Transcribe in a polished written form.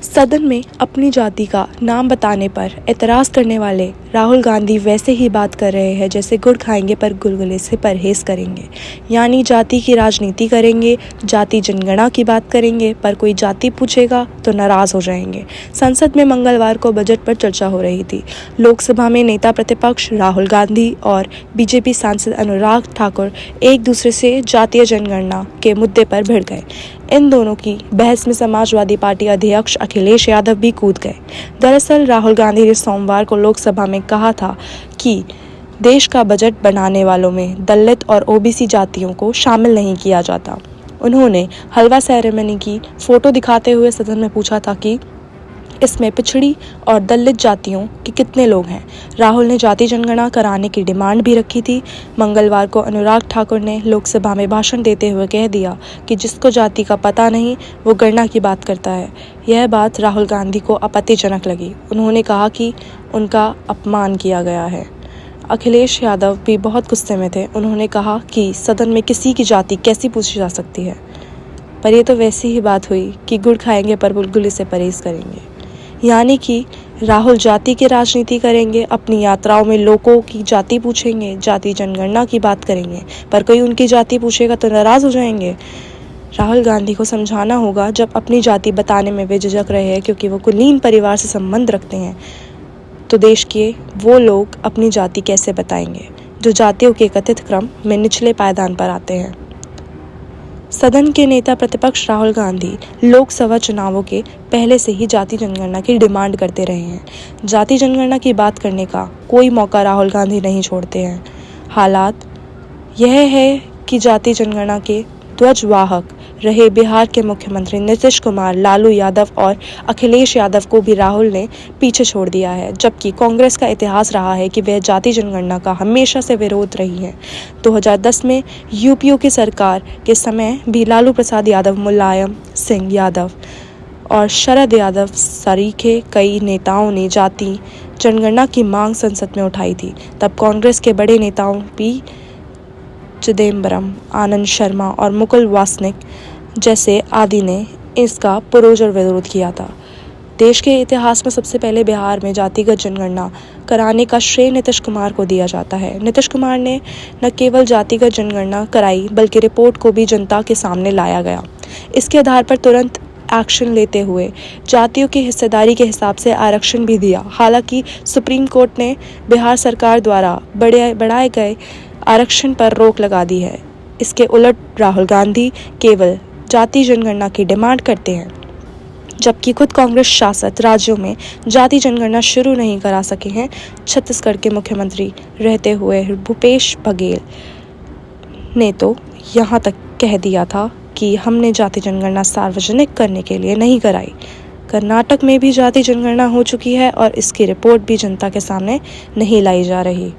सदन में अपनी जाति का नाम बताने पर एतराज़ करने वाले राहुल गांधी वैसे ही बात कर रहे हैं जैसे गुड़ खाएंगे पर गुलगुले से परहेज़ करेंगे। यानी जाति की राजनीति करेंगे, जाति जनगणना की बात करेंगे, पर कोई जाति पूछेगा तो नाराज़ हो जाएंगे। संसद में मंगलवार को बजट पर चर्चा हो रही थी। लोकसभा में नेता प्रतिपक्ष राहुल गांधी और बीजेपी सांसद अनुराग ठाकुर एक दूसरे से जातीय जनगणना के मुद्दे पर भिड़ गए। इन दोनों की बहस में समाजवादी पार्टी अध्यक्ष अखिलेश यादव भी कूद गए। दरअसल राहुल गांधी ने सोमवार को लोकसभा में कहा था कि देश का बजट बनाने वालों में दलित और ओबीसी जातियों को शामिल नहीं किया जाता। उन्होंने हलवा सेरेमनी की फोटो दिखाते हुए सदन में पूछा था कि इसमें पिछड़ी और दलित जातियों के कितने लोग हैं। राहुल ने जाति जनगणना कराने की डिमांड भी रखी थी। मंगलवार को अनुराग ठाकुर ने लोकसभा में भाषण देते हुए कह दिया कि जिसको जाति का पता नहीं वो गणना की बात करता है। यह बात राहुल गांधी को आपत्तिजनक लगी। उन्होंने कहा कि उनका अपमान किया गया है। अखिलेश यादव भी बहुत गुस्से में थे। उन्होंने कहा कि सदन में किसी की जाति कैसी पूछी जा सकती है। पर यह तो वैसी ही बात हुई कि गुड़ खाएंगे पर गुलगुले से परहेज़ करेंगे। यानी कि राहुल जाति की राजनीति करेंगे, अपनी यात्राओं में लोगों की जाति पूछेंगे, जाति जनगणना की बात करेंगे, पर कोई उनकी जाति पूछेगा तो नाराज़ हो जाएंगे। राहुल गांधी को समझाना होगा जब अपनी जाति बताने में वे झिझक रहे हैं क्योंकि वो कुलीन परिवार से संबंध रखते हैं, तो देश के वो लोग अपनी जाति कैसे बताएंगे जो जातियों के कथित क्रम में निचले पायदान पर आते हैं। सदन के नेता प्रतिपक्ष राहुल गांधी लोकसभा चुनावों के पहले से ही जाति जनगणना की डिमांड करते रहे हैं। जाति जनगणना की बात करने का कोई मौका राहुल गांधी नहीं छोड़ते हैं। हालात यह है कि जाति जनगणना के ध्वजवाहक रहे बिहार के मुख्यमंत्री नीतीश कुमार, लालू यादव और अखिलेश यादव को भी राहुल ने पीछे छोड़ दिया है, जबकि कांग्रेस का इतिहास रहा है कि वह जाति जनगणना का हमेशा से विरोध रही है। 2010 में यूपीओ की सरकार के समय भी लालू प्रसाद यादव, मुलायम सिंह यादव और शरद यादव सरीखे कई नेताओं ने जाति जनगणना की मांग संसद में उठाई थी। तब कांग्रेस के बड़े नेताओं पी चिदम्बरम, आनंद शर्मा और मुकुल वासनिक जैसे आदि ने इसका पुरजोर विरोध किया था। देश के इतिहास में सबसे पहले बिहार में जातिगत जनगणना कराने का श्रेय नीतीश कुमार को दिया जाता है। नीतीश कुमार ने न केवल जातिगत जनगणना कराई बल्कि रिपोर्ट को भी जनता के सामने लाया गया। इसके आधार पर तुरंत एक्शन लेते हुए जातियों की हिस्सेदारी के हिसाब से आरक्षण भी दिया। हालांकि सुप्रीम कोर्ट ने बिहार सरकार द्वारा बढ़ाए गए आरक्षण पर रोक लगा दी है। इसके उलट राहुल गांधी केवल जाति जनगणना की डिमांड करते हैं, जबकि खुद कांग्रेस शासित राज्यों में जाति जनगणना शुरू नहीं करा सके हैं। छत्तीसगढ़ के मुख्यमंत्री रहते हुए भूपेश बघेल ने तो यहाँ तक कह दिया था कि हमने जाति जनगणना सार्वजनिक करने के लिए नहीं कराई। कर्नाटक में भी जाति जनगणना हो चुकी है और इसकी रिपोर्ट भी जनता के सामने नहीं लाई जा रही।